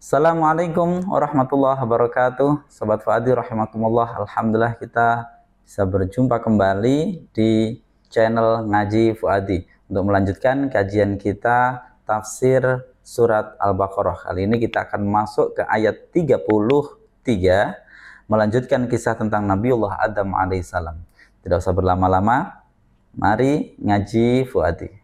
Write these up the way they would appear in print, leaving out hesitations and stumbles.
Assalamualaikum warahmatullahi wabarakatuh. Sobat Fuadi rahimakumullah. Alhamdulillah kita bisa berjumpa kembali di channel Ngaji Fuadi untuk melanjutkan kajian kita tafsir surat Al-Baqarah. Kali ini kita akan masuk ke ayat 33, melanjutkan kisah tentang Nabiullah Adam alaihissalam. Tidak usah berlama-lama, mari Ngaji Fuadi.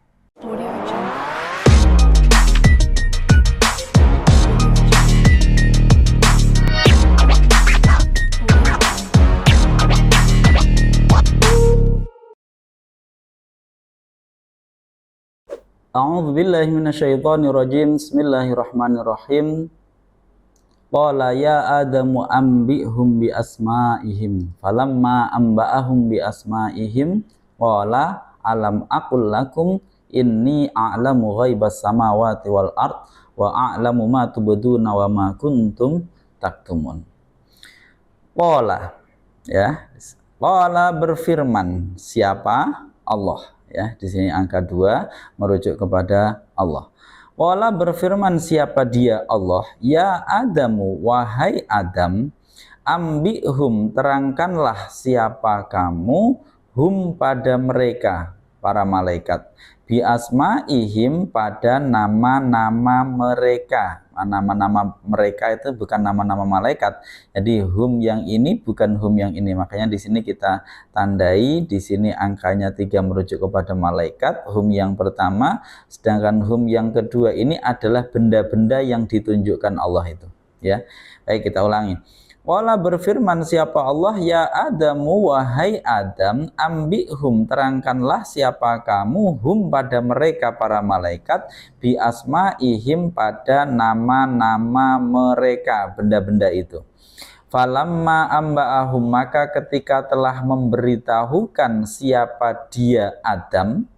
A'udzu billahi minasyaitonir rajim. Bismillahirrahmanirrahim. Qala ya Adamu anbi'hum bi asma'ihim. Falamma anba'ahum bi asma'ihim qala alam aqul lakum inni a'lamu ghaibas samawati wal ard wa a'lamu ma tubduna wa ma kuntum taktumun. Qala, ya. Qala berfirman, siapa? Allah. Ya, di sini angka 2 merujuk kepada Allah. Qala berfirman, siapa dia? Allah. Ya Adamu, wahai Adam, ambihum, terangkanlah siapa kamu, hum pada mereka, para malaikat, bi asma'ihim, pada nama-nama mereka. Nama-nama mereka itu bukan nama-nama malaikat. Jadi hum yang ini bukan hum yang ini. Makanya di sini kita tandai, di sini angkanya 3 merujuk kepada malaikat, hum yang pertama, sedangkan hum yang kedua ini adalah benda-benda yang ditunjukkan Allah itu. Ya, baik, kita ulangi. Qala berfirman, siapa Allah? Ya Adamu, wahai Adam, ambihum, terangkanlah siapa kamu, hum pada mereka, para malaikat, bi asma'ihim, pada nama-nama mereka, benda-benda itu. Falamma amba'ahum, maka ketika telah memberitahukan siapa dia Adam,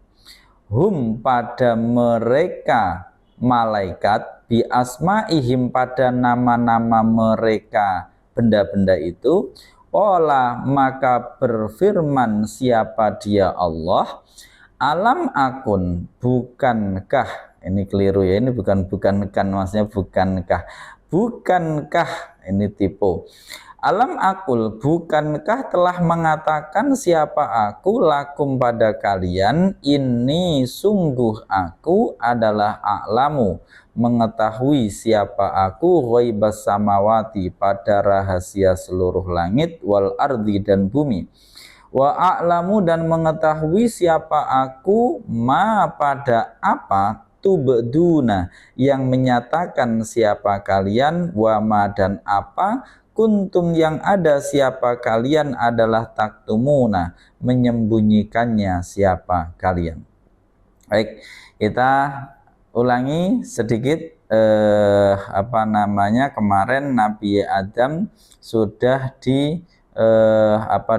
hum pada mereka malaikat, bi asma'ihim, pada nama-nama mereka, benda-benda itu, qala, maka berfirman siapa dia Allah, alam akun, bukankah, ini keliru ya, ini bukan maksudnya bukankah, ini tipu. Alam akul, bukankah telah mengatakan siapa aku, lakum, pada kalian, ini sungguh aku adalah a'lamu, mengetahui siapa aku, ghaibas samawati, pada rahasia seluruh langit, wal ardi, dan bumi, wa a'lamu, dan mengetahui siapa aku, ma, pada apa, tubduna, yang menyatakan siapa kalian, wa ma, dan apa, kuntum, yang ada siapa kalian, adalah taktumuna, menyembunyikannya siapa kalian. Baik, kita ulangi sedikit kemarin Nabi Adam sudah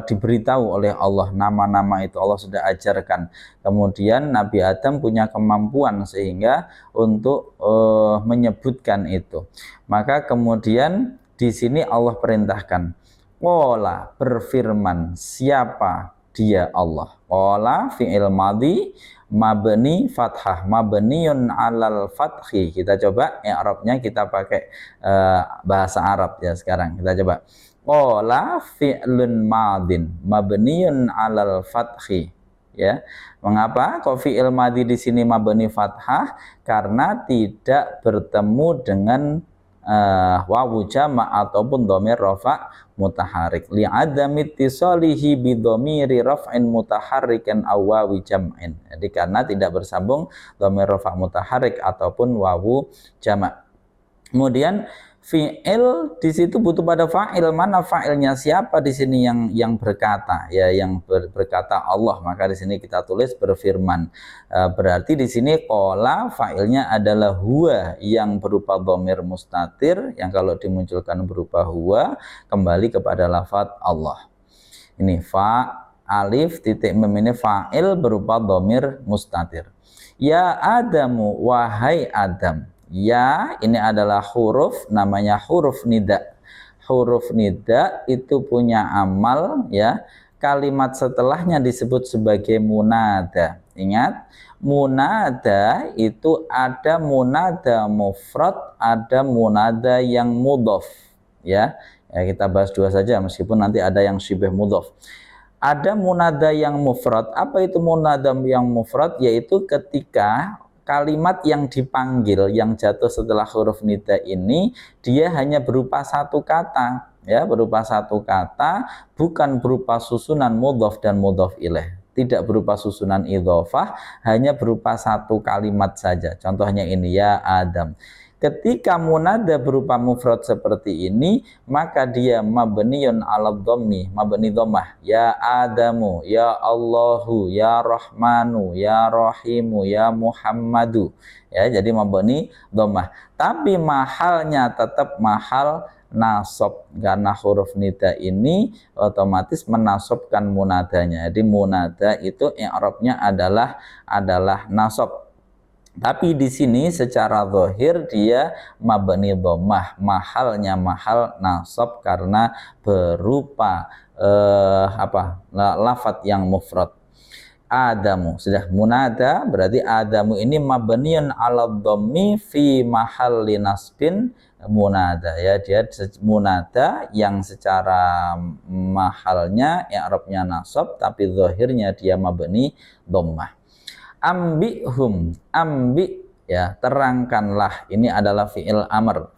diberitahu oleh Allah nama-nama itu, Allah sudah ajarkan. Kemudian Nabi Adam punya kemampuan sehingga untuk menyebutkan itu. Maka kemudian di sini Allah perintahkan, qala, berfirman, siapa dia Allah. Qala fi'il madhi mabni fathah, mabniun alal fathi. Kita coba i'rabnya, kita pakai bahasa Arab ya sekarang. Kita coba. Qala fi'lun madin mabniun alal fathi. Ya, mengapa kok fi'il madhi di sini mabni fathah? Karena tidak bertemu dengan wawu jama' ataupun dhamir rafa' mutaharrik, li'adami ittisalihi bi dhamiri raf'in mutaharrikan aw wawi jam'in. Jadi karena tidak bersambung dhamir rafa' mutaharrik ataupun wawu jama'. Kemudian fi'il di situ butuh pada fa'il. Mana fa'ilnya? Siapa di sini yang berkata? Ya, yang berkata Allah. Maka di sini kita tulis berfirman. Berarti di sini qala fa'ilnya adalah huwa, yang berupa dhamir mustatir, yang kalau dimunculkan berupa huwa kembali kepada lafadz Allah. Ini fa alif titik mim, ini fa'il berupa dhamir mustatir. Ya Adamu, wahai Adam. Ya, ini adalah huruf, namanya huruf nida. Huruf nida itu punya amal, ya, kalimat setelahnya disebut sebagai munada. Ingat, munada itu ada munada mufrad, ada munada yang mudhof, ya. Ya, kita bahas dua saja meskipun nanti ada yang syibah mudhof. Ada munada yang mufrad. Apa itu munada yang mufrad? Yaitu ketika kalimat yang dipanggil yang jatuh setelah huruf nida ini dia hanya berupa satu kata, ya, berupa satu kata, bukan berupa susunan mudhof dan mudhof ilaih, tidak berupa susunan idhofah, hanya berupa satu kalimat saja. Contohnya ini, ya Adam. Ketika munada berupa mufrad seperti ini, maka dia mabniun ala dhammi, mabni dhammah. Ya Adamu, ya Allahu, ya Rahmanu, ya Rahimu, ya Muhammadu. Ya, jadi mabni dhammah. Tapi mahalnya tetap mahal nasab, karena huruf nida ini otomatis menasobkan munadanya. Jadi munada itu i'rabnya adalah nasab. Tapi di sini secara zahir dia mabni dhammah, mahalnya mahal nasab karena berupa lafadz yang mufrad. Adamu sudah munada, berarti Adamu ini mabniun ala dhammi fi mahalli nasbin munada, ya, dia munada yang secara mahalnya i'rabnya nasab tapi zahirnya dia mabni dhammah. Ambihum, ambi, ya, terangkanlah. Ini adalah fi'il amr,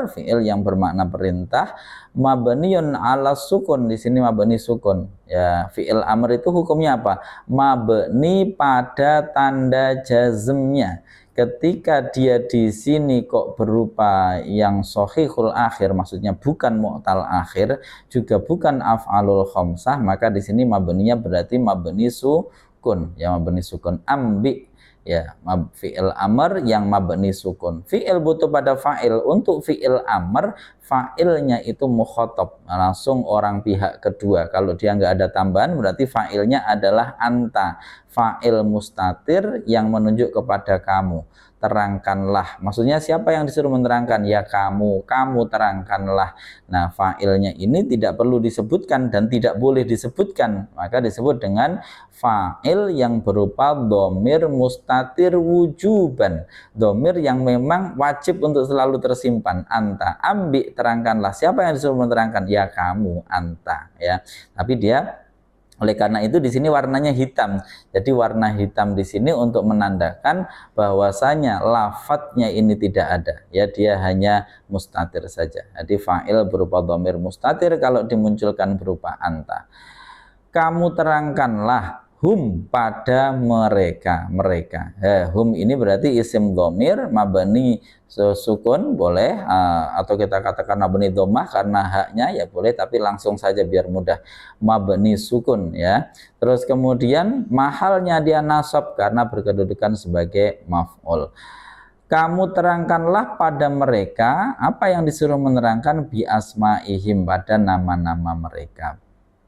fi'il yang bermakna perintah, mabniun ala sukun. Di sini mabni sukun, ya. Fi'il amr itu hukumnya apa? Mabni pada tanda jazmnya. Ketika dia di sini kok berupa yang sahihul akhir, maksudnya bukan mu'tal akhir, juga bukan af'alul khamsah, maka di sini mabninya berarti mabni sukun, ya, mabni sukun. Ambi, ya, fi'il amr yang mabni sukun. Fi'il butuh pada fa'il. Untuk fi'il amr, fa'ilnya itu mukhatab, langsung orang pihak kedua. Kalau dia nggak ada tambahan, berarti fa'ilnya adalah anta, fa'il mustatir yang menunjuk kepada kamu. Terangkanlah, maksudnya siapa yang disuruh menerangkan? Ya kamu terangkanlah. Nah, fa'ilnya ini tidak perlu disebutkan dan tidak boleh disebutkan, maka disebut dengan fa'il yang berupa dhamir mustatir wujuban, dhamir yang memang wajib untuk selalu tersimpan. Anta, ambi, terangkanlah. Siapa yang disuruh menerangkan? Ya kamu, anta, ya. Tapi dia, oleh karena itu di sini warnanya hitam. Jadi warna hitam di sini untuk menandakan bahwasanya lafadznya ini tidak ada, ya, dia hanya mustatir saja. Jadi fa'il berupa dhamir mustatir kalau dimunculkan berupa anta. Kamu terangkanlah hum pada mereka. Hum ini berarti isim dhamir mabni sukun boleh, atau kita katakan mabni dhammah karena haknya, ya boleh, tapi langsung saja biar mudah, mabni sukun, ya. Terus kemudian mahalnya dia nasab karena berkedudukan sebagai maf'ul. Kamu terangkanlah pada mereka apa yang disuruh menerangkan, bi asma'ihim, pada nama-nama mereka.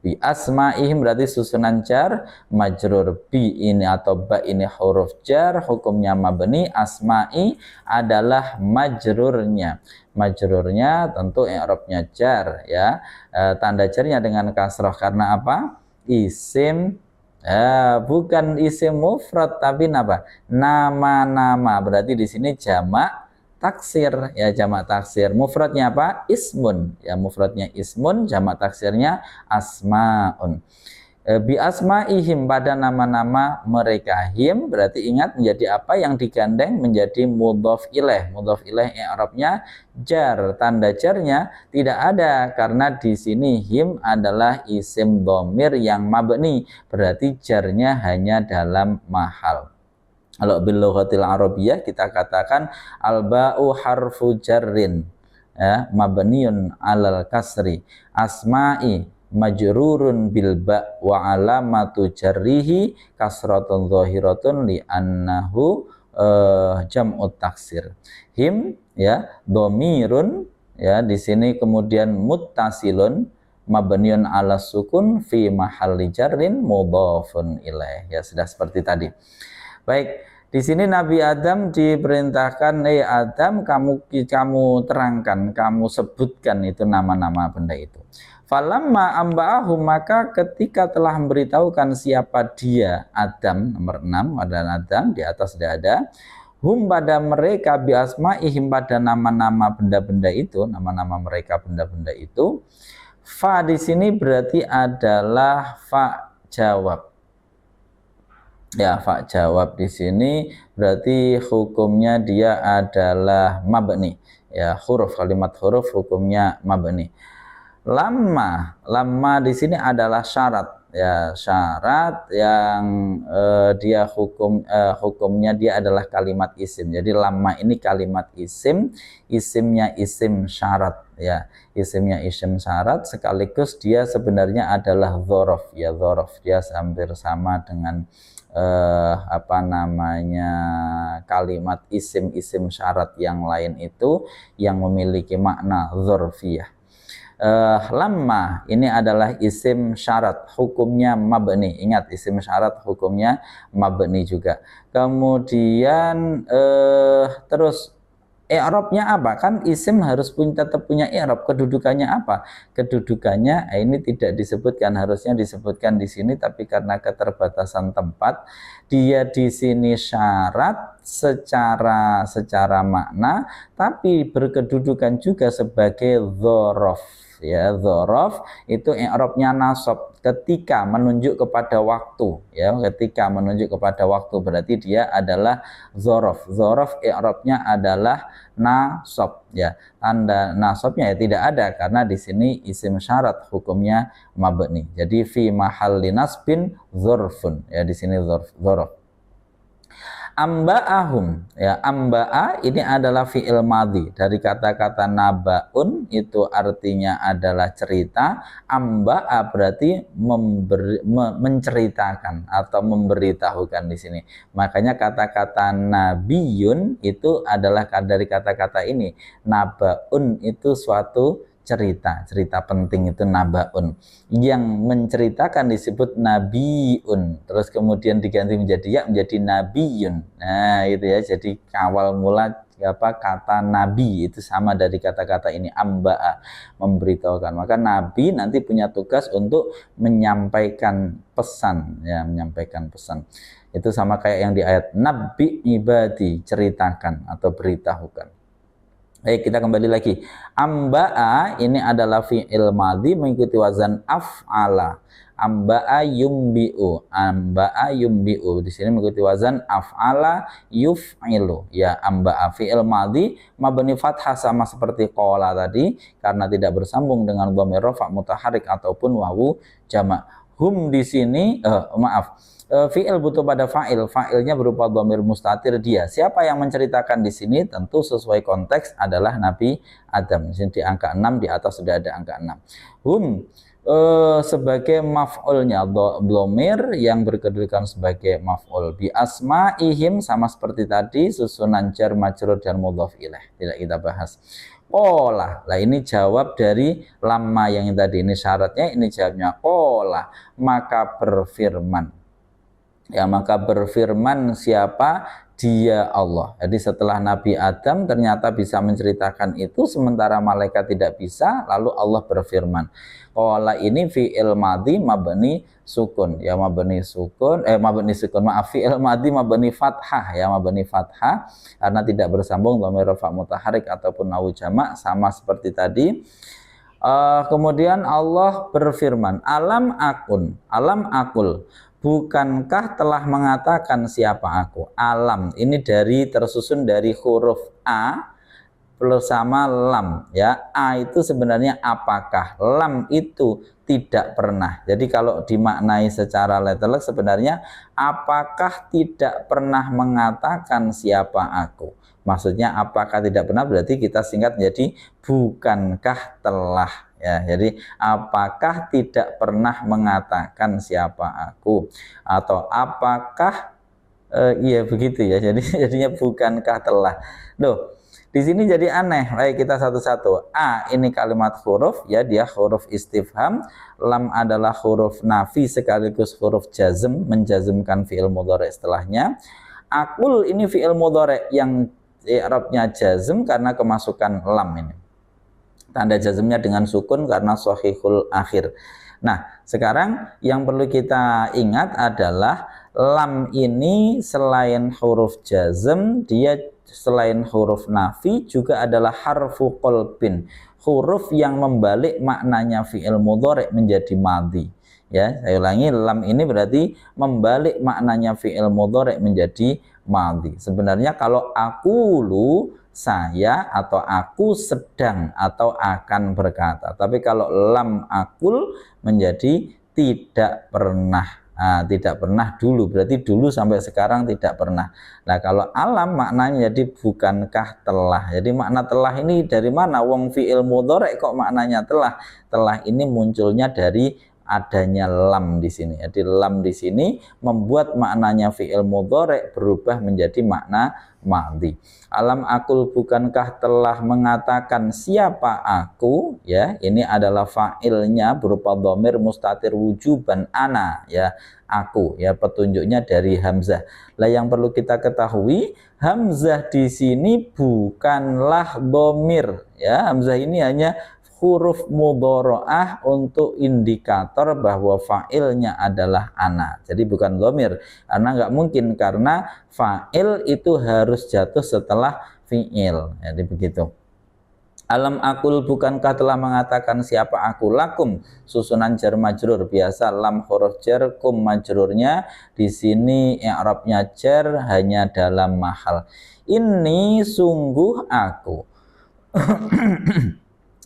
Bi asma'ihim berarti susunan jar, majrur. Bi ini atau ba ini huruf jar, hukumnya mabni. Asma'i adalah majrurnya. Majrurnya tentu i'rabnya jar, ya. Tanda jarnya dengan kasrah karena apa? Isim, bukan isim mufrad tapi apa? Nama-nama. Berarti di sini jamak taksir, ya, jamak taksir. Mufradnya apa? Ismun, ya, mufradnya ismun, jamak taksirnya asmaun. Bi asmaihim, pada nama-nama mereka. Him berarti ingat menjadi apa yang digandeng? Menjadi mudhof ilaih. Mudhof ilaih i'rabnya jar, tanda jarnya tidak ada karena di sini him adalah isim dhamir yang mabni, berarti jarnya hanya dalam mahal. Kalau bil lughatil arabiyyah kita katakan al-ba'u harfu jarrin, ya, mabniun alal kasri, asma'i majrurun bil ba' wa alamatu jarrihi kasratun zahiratun li annahu jam'ut taksir. Him, ya, dhamirun, ya, di sini kemudian muttasilun mabniun ala sukun fi mahalli jarrin mudhafun ilaih, ya, sudah seperti tadi. Baik, Di sini Nabi Adam diperintahkan, Adam, kamu terangkan, kamu sebutkan itu nama-nama benda itu. Falamma amba'ahum, maka ketika telah memberitahukan siapa dia, Adam, nomor 6, ada Adam, di atas sudah ada, hum pada mereka biasma'ihim, pada nama-nama benda-benda itu, nama-nama mereka benda-benda itu. Fa di sini berarti adalah fa jawab. Ya, fa jawab di sini berarti hukumnya dia adalah mabni. Ya, kalimat huruf hukumnya mabni. Lamma di sini adalah syarat. Ya, syarat yang dia hukumnya dia adalah kalimat isim. Jadi lamma ini kalimat isim, isimnya isim syarat. Ya, isimnya isim syarat, sekaligus dia sebenarnya adalah dzaraf. Ya, dzaraf dia hampir sama dengan kalimat isim syarat yang lain itu yang memiliki makna dzarfiyah. Lamma ini adalah isim syarat, hukumnya mabni. Ingat, isim syarat hukumnya mabni juga. Kemudian terus i'rabnya apa? Kan isim harus tetap punya i'rab. Kedudukannya apa? Kedudukannya ini tidak disebutkan, harusnya disebutkan di sini, tapi karena keterbatasan tempat, dia di sini syarat secara makna, tapi berkedudukan juga sebagai dzaraf. Ya, dzaraf itu i'rabnya nasab ketika menunjuk kepada waktu. Ya, ketika menunjuk kepada waktu berarti dia adalah dzaraf. Dzaraf i'rabnya adalah nasab. Ya, tanda nasabnya ya tidak ada karena di sini isim syarat hukumnya mabni. Jadi fi mahalli nasbin dzarfun. Ya, di sini dzaraf. Amba'ahum, ya, amba'a ini adalah fi'il madhi dari kata-kata naba'un, itu artinya adalah cerita. Amba'a berarti menceritakan atau memberitahukan di sini. Makanya kata-kata nabiyun itu adalah dari kata-kata ini. Naba'un itu suatu cerita penting, itu nabaun. Yang menceritakan disebut nabiun, terus kemudian diganti menjadi ya menjadi nabiyun. Nah, itu ya, jadi awal mula kata nabi itu sama dari kata-kata ini, amba'a, memberitahukan. Maka nabi nanti punya tugas untuk menyampaikan pesan, ya, menyampaikan pesan. Itu sama kayak yang di ayat nabi ibadi, ceritakan atau beritahukan. Baik, kita kembali lagi. Amba'a ini adalah fi'il madhi mengikuti wazan af'ala. Amba'a yumbi'u. Amba'a yumbi'u. Di sini mengikuti wazan af'ala yuf'ilu. Ya, amba'a fi'il madhi mabni fathah sama seperti qala tadi karena tidak bersambung dengan dhamir rafa' mutaharrik ataupun wawu jamak. Hum di sini fi'il butuh pada fa'il, fa'ilnya berupa dhamir mustatir dia. Siapa yang menceritakan di sini? Tentu sesuai konteks adalah Nabi Adam. Di sini di angka 6, di atas sudah ada angka 6. Hum sebagai maf'ulnya, dhamir yang berkedudukan sebagai maf'ul. Bi asma'ihim sama seperti tadi, susunan jar majrur dan mudhaf ilaih. Tidak kita bahas. Qola, lah ini jawab dari lamma yang tadi, ini syaratnya, ini jawabnya qola, maka berfirman. Ya, maka berfirman siapa? Dia Allah. Jadi setelah Nabi Adam ternyata bisa menceritakan itu, sementara malaikat tidak bisa, lalu Allah berfirman. Qala ini fi'il madhi mabni sukun. Ya, mabni sukun, fi'il madhi mabni fathah, ya, mabni fathah karena tidak bersambung dhamir rafa' mutaharrik ataupun nawu jamak sama seperti tadi. Kemudian Allah berfirman, alam akul, bukankah telah mengatakan siapa aku? Alam ini tersusun dari huruf A bersama lam, ya. A itu sebenarnya apakah, lam itu tidak pernah. Jadi kalau dimaknai secara letterlek sebenarnya apakah tidak pernah mengatakan siapa aku. Maksudnya apakah tidak pernah berarti kita singkat menjadi bukankah telah, ya. Jadi apakah tidak pernah mengatakan siapa aku, atau apakah iya begitu ya. Jadi jadinya bukankah telah. Loh, di sini jadi aneh. Baik, kita satu-satu. A ini kalimat huruf, ya, dia huruf istifham. Lam adalah huruf nafi sekaligus huruf jazm, menjazmkan fi'il mudhari setelahnya. Akul ini fi'il mudhari yang i'rabnya jazm karena kemasukan lam ini. Tanda jazmnya dengan sukun karena shahihul akhir. Nah, sekarang yang perlu kita ingat adalah lam ini selain huruf jazm, dia selain huruf nafi juga adalah harfu qalbin, huruf yang membalik maknanya fi'il mudhari menjadi madhi. Ya, saya ulangi, lam ini berarti membalik maknanya fi'il mudhari menjadi madhi. Sebenarnya kalau aqulu saya atau aku sedang atau akan berkata, tapi kalau lam akul menjadi tidak pernah. Nah, tidak pernah dulu, berarti dulu sampai sekarang tidak pernah. Nah, kalau alam maknanya jadi bukankah telah. Jadi makna telah ini dari mana? Wong fi'il mudhari kok maknanya telah. Telah ini munculnya dari adanya lam di sini. Jadi lam di sini membuat maknanya fi'il mudhari berubah menjadi makna madhi. Alam akul bukankah telah mengatakan siapa aku, ya, ini adalah fa'ilnya berupa dhamir mustatir wujuban ana, ya, aku, ya, petunjuknya dari hamzah. Lah yang perlu kita ketahui, hamzah di sini bukanlah dhamir, ya, hamzah ini hanya huruf mudharaah untuk indikator bahwa fa'ilnya adalah ana. Jadi bukan dhamir, karena nggak mungkin, karena fa'il itu harus jatuh setelah fi'il. Jadi begitu. Alam akul bukankah telah mengatakan siapa aku, lakum susunan jar majrur biasa, lam huruf jar, kum majrurnya di sini i'rabnya jar hanya dalam mahal. Ini sungguh aku.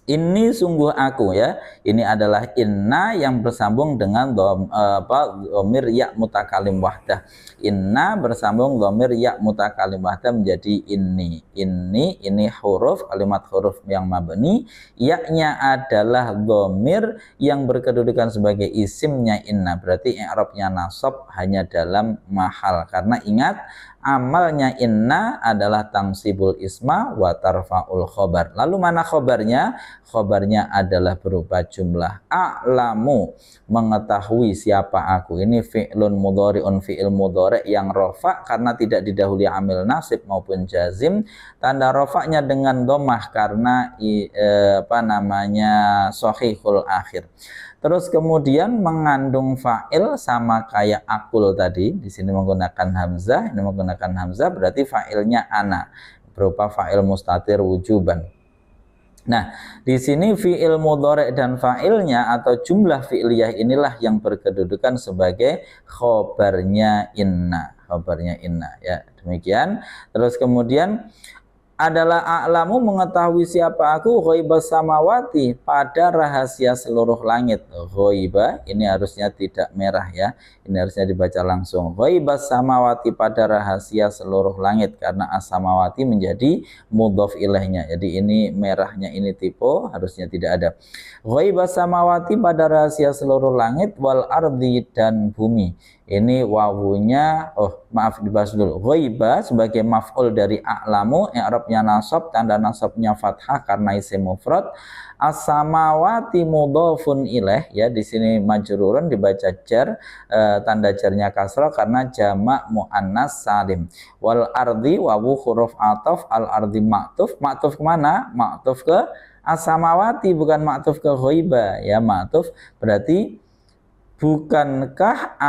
Ini sungguh aku, ya. Ini adalah inna yang bersambung dengan dhamir ya mutakalim wahdah. Inna bersambung dhamir ya mutakalim wahdah menjadi ini. Ini huruf, kalimat huruf yang mabni. Ya-nya adalah dhamir yang berkedudukan sebagai isimnya inna. Berarti i'rabnya nasab hanya dalam mahal. Karena ingat, amalnya inna adalah tansibul isma wa tarfa'ul khobar. Lalu mana khobarnya? Khobarnya adalah berupa jumlah a'lamu, mengetahui siapa aku. Ini fi'lun mudhari'un, fi'il mudhari' yang rofa karena tidak didahului amil nasib maupun jazim. Tanda rofaknya dengan domah karena shahihul akhir. Terus kemudian mengandung fa'il sama kayak akul tadi. Di sini menggunakan hamzah, ini menggunakan hamzah, berarti fa'ilnya ana, berupa fa'il mustatir wujuban. Nah, di sini fi'il mudhari' dan fa'ilnya atau jumlah fi'liyah inilah yang berkedudukan sebagai khobarnya inna. Khobarnya inna, ya. Demikian. Terus kemudian adalah a'lamu, mengetahui siapa aku, ghaibas samawati, pada rahasia seluruh langit. Ghaiba ini harusnya tidak merah, ya, ini harusnya dibaca langsung. Ghaibas samawati, pada rahasia seluruh langit, karena as-samawati menjadi mudhof ilaihnya. Jadi ini merahnya ini typo, harusnya tidak ada. Ghaibas samawati, pada rahasia seluruh langit, wal ardi, dan bumi. Ini wawunya, dibahas dulu. Ghaiba sebagai maf'ul dari a'lamu, i'rabnya nasab, tanda nasabnya fathah karena isim mufrad. As-samawati mudhofun ilaih, ya, di sini majrurun dibaca jar, tanda jarnya kasrah karena jamak muannas salim. Wal ardi wawu huruf ataf, al ardi ma'tuf. Ma'tuf kemana? Ma'tuf ke as-samawati, bukan ma'tuf ke ghaiba, ya. Ma'tuf berarti bukankah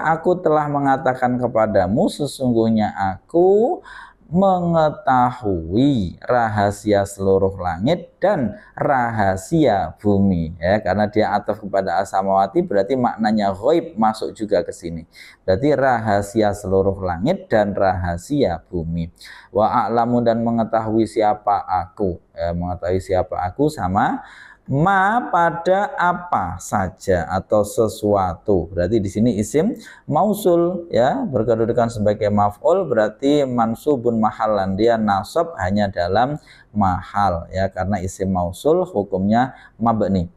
aku telah mengatakan kepadamu sesungguhnya aku mengetahui rahasia seluruh langit dan rahasia bumi, ya, karena dia ataf kepada as-samawati berarti maknanya ghaib masuk juga ke sini. Berarti rahasia seluruh langit dan rahasia bumi. Wa a'lamu, dan mengetahui siapa aku, ya, mengetahui siapa aku sama ma, pada apa saja atau sesuatu. Berarti di sini isim mausul, ya, berkedudukan sebagai maf'ul, berarti mansubun mahalan, dia nasab hanya dalam mahal, ya, karena isim mausul hukumnya mabni.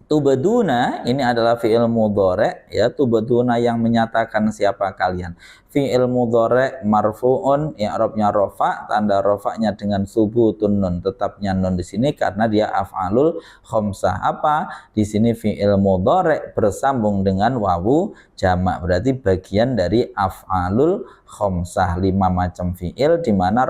Tubaduna ini adalah fi'il mudhari', ya. Tubaduna yang menyatakan siapa kalian. Fi'il mudhari' marfu'un, i'rabnya rafa', tanda rafa'nya dengan subutun nun, tetapnya nun di sini karena dia af'alul khamsah. Apa? Di sini fi'il mudhari' bersambung dengan wawu jamak, berarti bagian dari af'alul khamsah, 5 macam fi'il di mana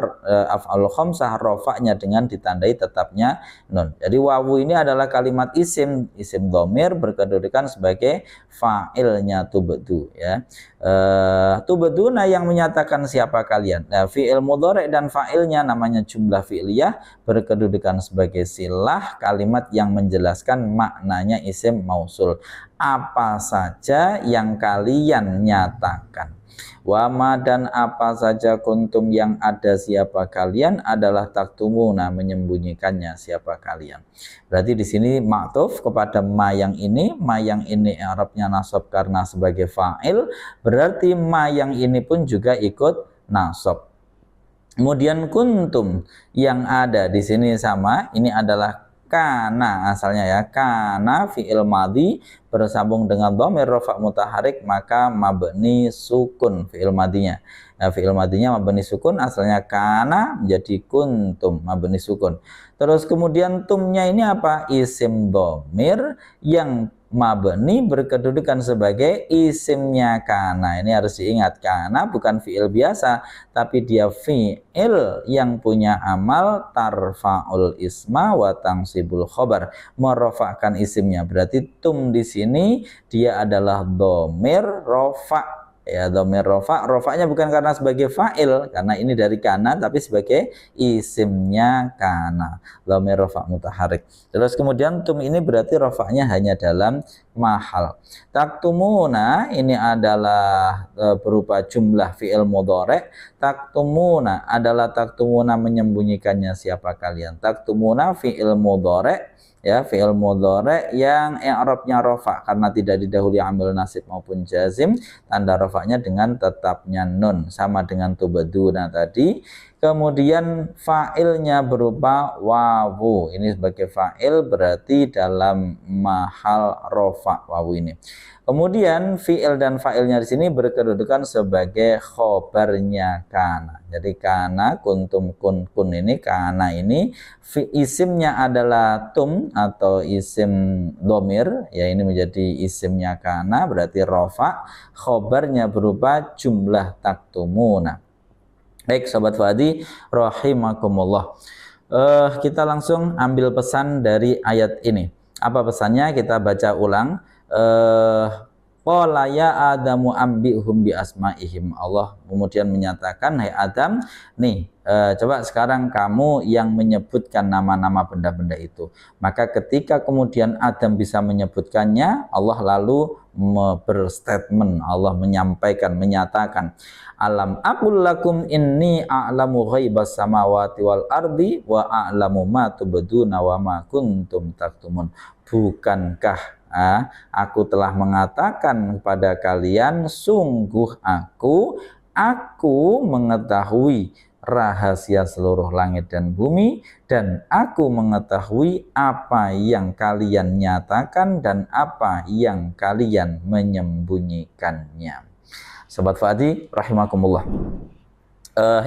af'alul khamsah rafa'nya dengan ditandai tetapnya nun. Jadi wawu ini adalah kalimat isim dhamir berkedudukan sebagai fa'ilnya tubadu, ya. Tubaduna yang menyatakan siapa kalian. Nah, fi'il mudhari' dan fa'ilnya namanya jumlah fi'liyah berkedudukan sebagai silah kalimat yang menjelaskan maknanya isim mausul. Apa saja yang kalian nyatakan. Wama dan apa saja kuntum yang ada siapa kalian adalah taktumuna menyembunyikannya siapa kalian. Berarti di sini ma'tuf kepada ma yang ini i'rabnya nasab karena sebagai fa'il, berarti ma yang ini pun juga ikut nasab. Kemudian kuntum yang ada di sini sama, ini adalah kana asalnya, ya. Kana fi'il madhi bersambung dengan dhamir rafa' mutaharik, maka mabni sukun fi'il madhinya. Nah, fi'il madhinya mabni sukun, asalnya kana menjadi kuntum mabni sukun. Terus kemudian tumnya ini apa? Isim dhamir yang mabni berkedudukan sebagai isimnya kana. Ini harus diingat, kana bukan fi'il biasa, tapi dia fi'il yang punya amal tarfa'ul isma wa tangsibul khobar, merofakkan isimnya. Berarti tum di sini dia adalah dhamir rofa', ya. Dhamir rofa', rofa'nya bukan karena sebagai fa'il, karena ini dari kana, tapi sebagai isimnya kana, dhamir rofa' mutaharik. Terus kemudian tum ini berarti rofa'nya hanya dalam mahal. Taktumuna ini adalah berupa jumlah fi'il mudhari'. Taktumuna adalah taktumuna menyembunyikannya siapa kalian. Taktumuna fi'il mudhari', ya, fi'il mudhari' yang i'rabnya rafa' karena tidak didahului amil nasib maupun jazim, tanda rafa'nya dengan tetapnya nun, sama dengan tubaduna tadi. Kemudian fa'ilnya berupa wawu, ini sebagai fa'il berarti dalam mahal rafa' wawu ini. Kemudian fi'il dan fa'ilnya di sini berkedudukan sebagai khobarnya kana. Jadi kana, kuntum, kun ini, kana ini isimnya adalah tum atau isim domir, ya, ini menjadi isimnya kana berarti rafa', khobarnya berupa jumlah taktumuna. Baik Sobat Fuadi rahimakumullah, kita langsung ambil pesan dari ayat ini. Apa pesannya? Kita baca ulang. Qala ya Adamu ambihum bi asma'ihim. Allah kemudian menyatakan, hai Adam, nih, coba sekarang kamu yang menyebutkan nama-nama benda-benda itu. Maka ketika kemudian Adam bisa menyebutkannya, Allah lalu berstatement, Allah menyampaikan, menyatakan, alam aqul lakum inni a'lamu ghaibas samawati wal ardi wa a'lamu ma tubduna wa ma kuntum taktumun. Bukankah aku telah mengatakan kepada kalian, sungguh aku mengetahui rahasia seluruh langit dan bumi, dan aku mengetahui apa yang kalian nyatakan dan apa yang kalian menyembunyikannya. Sobat Fuadi rahimakumullah,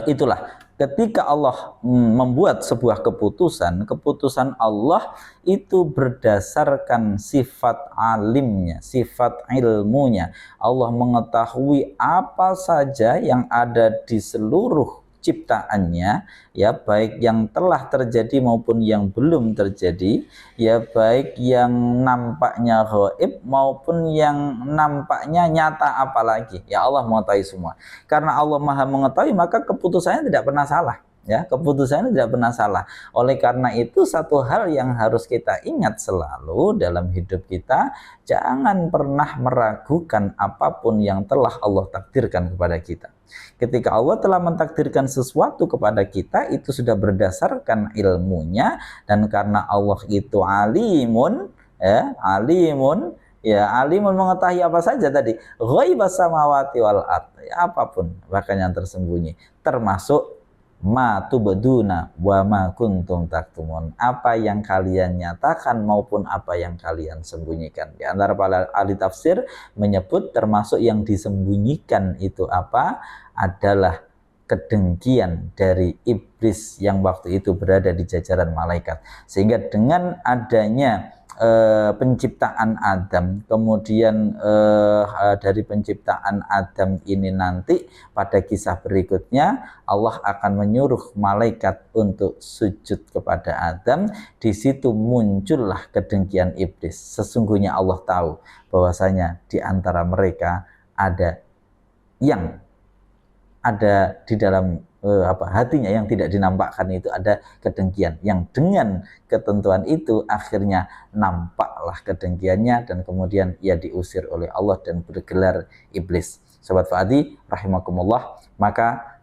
itulah ketika Allah membuat sebuah keputusan Allah itu berdasarkan sifat alimnya, sifat ilmunya. Allah mengetahui apa saja yang ada di seluruh ciptaannya, ya, baik yang telah terjadi maupun yang belum terjadi, ya, baik yang nampaknya ghaib maupun yang nampaknya nyata, apalagi, ya, Allah mengetahui semua. Karena Allah Maha mengetahui, maka keputusannya tidak pernah salah, ya, keputusannya tidak pernah salah. Oleh karena itu, satu hal yang harus kita ingat selalu dalam hidup kita, jangan pernah meragukan apapun yang telah Allah takdirkan kepada kita. Ketika Allah telah mentakdirkan sesuatu kepada kita, itu sudah berdasarkan ilmunya, dan karena Allah itu alimun, ya, alimun, ya, alimun mengetahui apa saja tadi, ghaibas samawati wal ardh, apapun bahkan yang tersembunyi, termasuk ma tubduna wa ma kuntum taktumun, apa yang kalian nyatakan maupun apa yang kalian sembunyikan. Di antara para ahli tafsir menyebut termasuk yang disembunyikan itu apa adalah kedengkian dari iblis yang waktu itu berada di jajaran malaikat. Sehingga dengan adanya penciptaan Adam, kemudian dari penciptaan Adam ini nanti pada kisah berikutnya Allah akan menyuruh malaikat untuk sujud kepada Adam. Di situ muncullah kedengkian iblis. Sesungguhnya Allah tahu bahwasanya di antara mereka ada yang ada di dalam hatinya yang tidak dinampakkan, itu ada kedengkian, yang dengan ketentuan itu akhirnya nampaklah kedengkiannya dan kemudian ia diusir oleh Allah dan bergelar iblis. Sobat Fuadi rahimakumullah, maka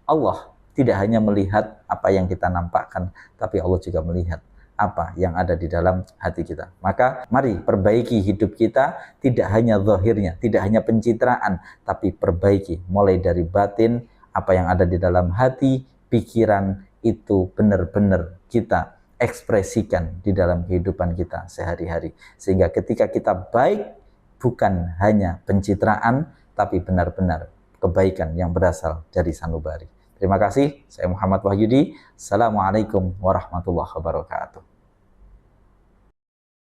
Allah tidak hanya melihat apa yang kita nampakkan, tapi Allah juga melihat apa yang ada di dalam hati kita. Maka mari perbaiki hidup kita, tidak hanya zahirnya, tidak hanya pencitraan, tapi perbaiki mulai dari batin, apa yang ada di dalam hati, pikiran, itu benar-benar kita ekspresikan di dalam kehidupan kita sehari-hari. Sehingga ketika kita baik, bukan hanya pencitraan, tapi benar-benar kebaikan yang berasal dari sanubari. Terima kasih, saya Muhammad Wahyudi. Assalamualaikum warahmatullahi wabarakatuh.